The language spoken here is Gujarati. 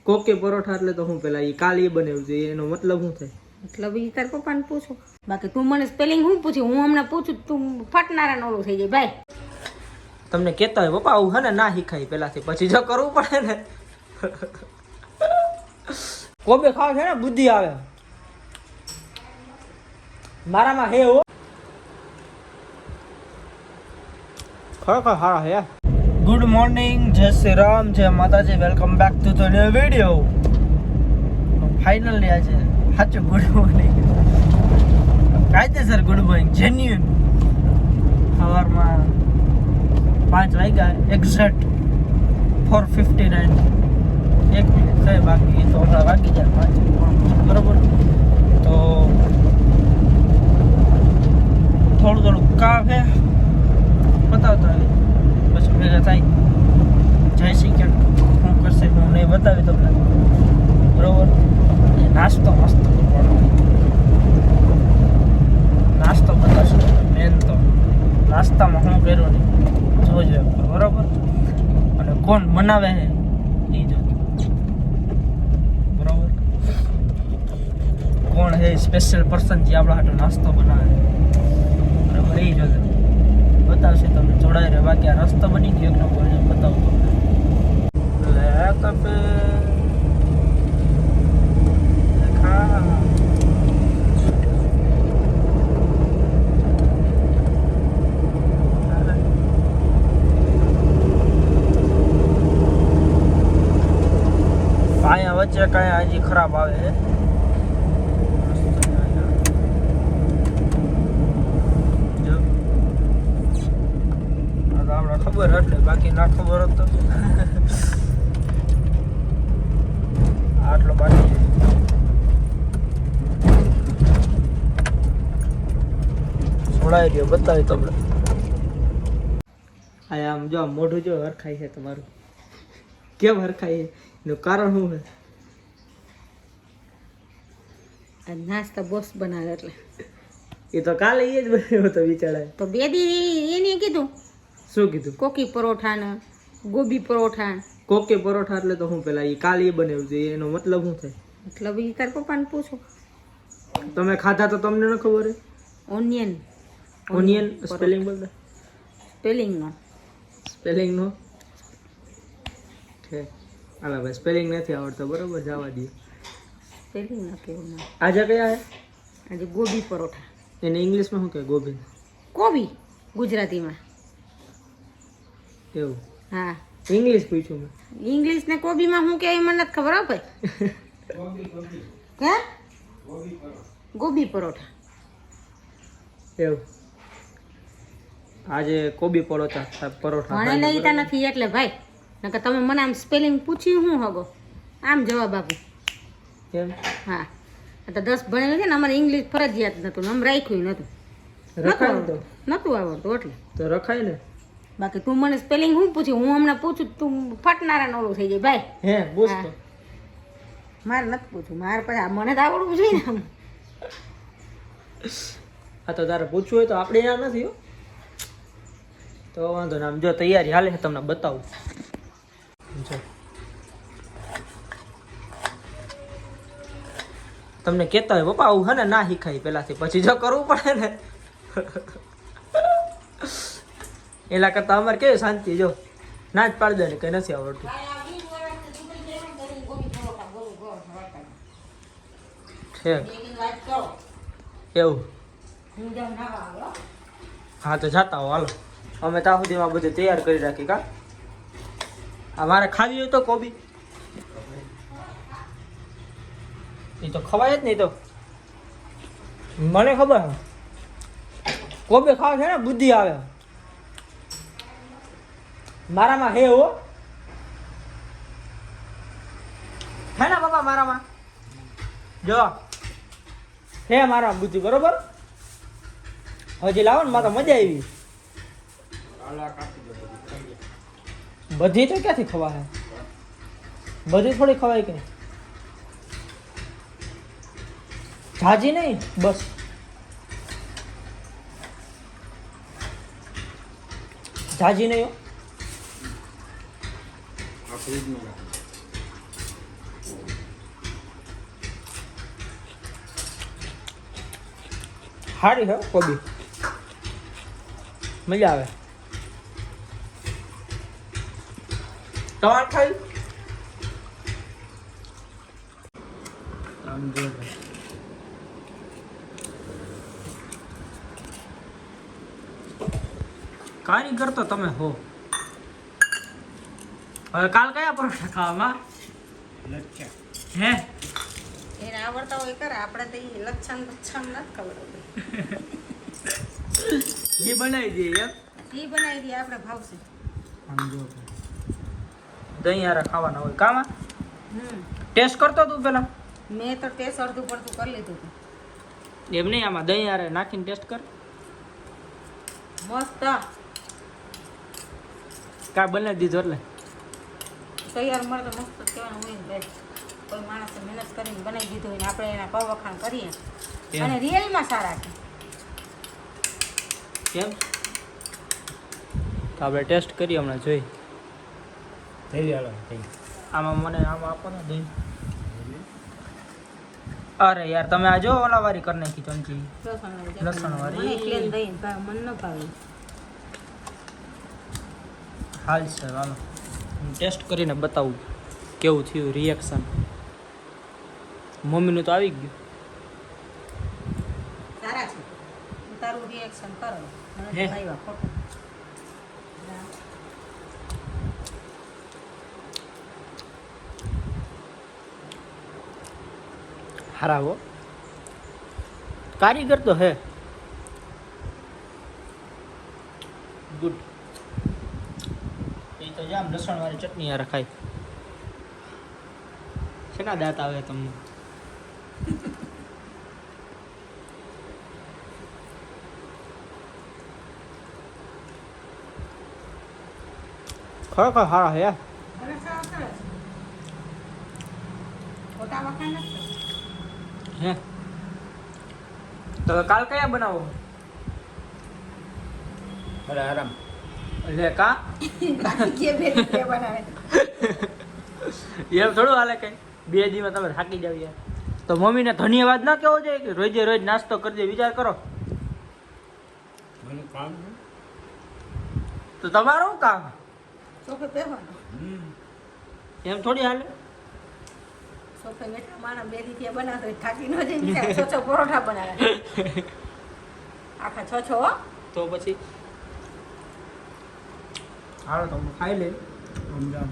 કોકે પરોઠા એટલે તો હું પેલા કાલ એ બનાવ્યું છે એનો મતલબ શું થાય? મતલબ ઈ તાર પપ્પાને પૂછો. બાકી તું મને સ્પેલિંગ હું પૂછી, હું હમણાં પૂછું તું ફટનારા નોળું થઈ જાય ભાઈ. તમને કહેતા હોય પપ્પા આવું હે ને ના શીખાય પેલાથી, પછી જો કરવું પડે ને. કોબે ખાવ છે ને બુદ્ધિ આવે. મારામાં હે હો ખરેખર હારા હે. ગુડ મોર્નિંગ, જય શ્રી રામ, જય માતાજી, welcome back to the new video. Finally આજે સાચું ગુડ મોર્નિંગ, કાયદેસર ગુડ મોર્નિંગ, જેન્યુઅન. સવારમાં 5 વાગ્યા એક્ઝેક્ટ 4:59. 1 મિનિટ થાય બાકી તો હમણાં વાગી જાય 5 બરોબર. તો થોડું કામ છે બતાવતો આવી પછી ભેગા થાય જય શ્રી ક્યાંક શું કરશે હું નહીં બતાવી તમને બરોબર. નાસ્તો મસ્ત કરવાનો, નાસ્તો બતાવશું મેન તો નાસ્તામાં શું કર્યું નહીં જોજો બરોબર. અને કોણ બનાવે છે એ જો બરોબર. કોણ છે સ્પેશિયલ પર્સન જે આપણા હાટો નાસ્તો બનાવે બરાબર એ જોજો બતાવશે તમને. જોડાઈ રહે. બાકી આ રસ્તો બની ગયો એકનો બોલજો બતાવું તમને. લે કપે ખા પાયા વચ્ચે કાંઈ હજી ખરાબ આવે છે. ખબર એટલે બાકી ના ખબર હતો આટલો બાકી છોડાઈ ગયો બતાવી તમને. આમ જો મોઢું જો હરખાય છે તમારું. કેમ હરખાય છે એનું કારણ શું છે? નાસ્તા બોસ બનાવે એટલે એ તો કાલે એ જ બનાવ્યો હતો વિચારાય તો 2 દી એને કીધું. શું કીધું? કોકી પરોઠા ને ગોબી પરોઠા. કોકે પરોઠા એટલે તો હું પેલા એ કાલે એ બનાવ્યું છે એનો મતલબ શું થાય? મતલબ ઈ તાર પપ્પાને પૂછો. તમે ખાધા તો તમને ન ખબર હોય? ઓનિયન. ઓનિયન સ્પેલિંગ બોલતા? સ્પેલિંગ નો છે. હાલા ભાઈ સ્પેલિંગ નથી આવડતો બરોબર, જવા દઈએ. સ્પેલિંગ ના કેવું ના. આજે કયા હે? આજે ગોબી પરોઠા. એને ઇંગ્લિશમાં શું કહે? ગોબી. કોબી ગુજરાતીમાં. એવું? હા ઇંગ્લિશ પૂછ્યું મેં. ઇંગ્લિશ ને કોબીમાં શું કહેવાય મને નથી ખબર હો ભાઈ. હે ગોબી પરોઠા. એવું આજે કોબી પરોઠા મને લઈતા નથી એટલે ભાઈ, નકર તમે મને આમ સ્પેલિંગ પૂછ્યું હું હગો આમ જવાબ આપું. કેમ? હા તો 10 ભણેલું છે ને અમારે ઇંગ્લિશ ફરજિયાત નહોતું ને અમે રાખ્યું નહોતું. રખાય તો નહોતું આવડતું એટલે તો રખાય ને. બાકી તું મને સ્પેલિંગ હું પૂછી, હું હમણાં પૂછું તું ફટનારા નોળું થઈ જાય ભાઈ. હે પૂછ તો. મારે નથી પૂછવું, મારે પછી મને તો આવડવું જોઈએ ને. હા તો તારે પૂછવું હોય તો આપણે અહીંયા નથી હો. તો વાંધો ને. આમ જો તૈયારી હાલે છે તમને બતાવું. જો તમને કહેતા હોય પપ્પા આવું હે ને ના શીખાય પેલાથી, પછી જો કરવું પડે ને. એલા કરતા અમારે કેવી શાંતિ, જો ના જ પાડી દે ને કઈ નથી આવડતું. છે એવું? હા તો જાતા હો હાલો. અમે ત્યાં સુધીમાં બધું તૈયાર કરી રાખી કા. આ મારે ખાવી હોય તો કોબી એ તો ખવાય જ નહીં. તો મને ખબર કોબી ખાવ છે ને બુદ્ધિ આવે. મારામાં હે હો હે ને બાપા, મારામાં જો હે મારામાં બુદ્ધિ બરોબર. હજી લાવો ને મારે મજા આવી. બધી તો ક્યાંથી ખવાય? બધી થોડી ખવાય કે જાજી નહીં, બસ જાજી નહીં. સારી હે કોબી, મજા આવે. તમારે ખાઈ આમ જો કારીગર તો તમે હો. હવે કાલ કયા પરોઠા ખાવામાં? હે એને આવડતા હોય કરે, આપણે તો એ લક્ષણ નથી ખબર. એ બનાવી દઈએ એમ. એ બનાવી દઈએ, આપણે ભાવશે. આમ જો દહીં હારે ખાવાના હોય કામાં. હમ ટેસ્ટ કરતો તું પેલા? મેં તો ટેસ્ટ અડધું પડતું કરી લીધું હતું. એમ નહીં, આમાં દહીં હારે નાખીને ટેસ્ટ કર. મસ્ત કા બનાવી દીધો એટલે તૈયાર મળે તો મસ્ત કહેવાનું હોય ને ભાઈ. કોઈ માણસે મહેનત કરીને બનાવી દીધું હોય ને આપણે એના ભાવ વખાણ કરીએ અને રિયલમાં સારા છે. કેમ? તો આપણે ટેસ્ટ કરીએ હમણાં જોઈ. આમાં મને આમાં આપો ને દહીં. અરે યાર તમે આ જો ઓલા વારી કરી નાખી ચમચી લસણવાળી. મને પ્લેન દહીં મન ન ભાવે. હાલ સર હાલો હું ટેસ્ટ કરીને બતાવું કેવું થયું રિએક્શન. મમ્મીનું તો આવી ગયું. સારા છે, તારું રિએક્શન કરો. મને હે? તો આવ્યા ફોટો. હારા હો, કારીગર તો હે. ગુડ. એ તો જામ લસણ વાળી ચટણી યાર ખાય. શેના દાંત આવે તમને? ખરેખર હારા હે. અરે સારા સરસ. ફોટા વખાણ નથી. હે તો કાલ કયા બનાવો? અરે આરામ. એટલે કા બાકી કે બે કે બનાવે. એમ થોડું હાલે કઈ. 2 દિવસમાં તમે થાકી જાવ યાર. તો મમ્મીને ધન્યવાદ ના કહેવો જોઈએ કે રોજે રોજ નાસ્તો કરજે? વિચાર કરો. મને કામ છે. તો તમારું શું કામ? સોફે બેહવાનો. એમ થોડી હાલે. સોફે બેઠા માણસ 2 દિવસ બનાવતો હોય, થાકી ન જાય. બિચારા 6 પરોઠા બનાવે આખા 6 હો. તો પછી હાલો તો હું ખાઈ લે. સમજાવ.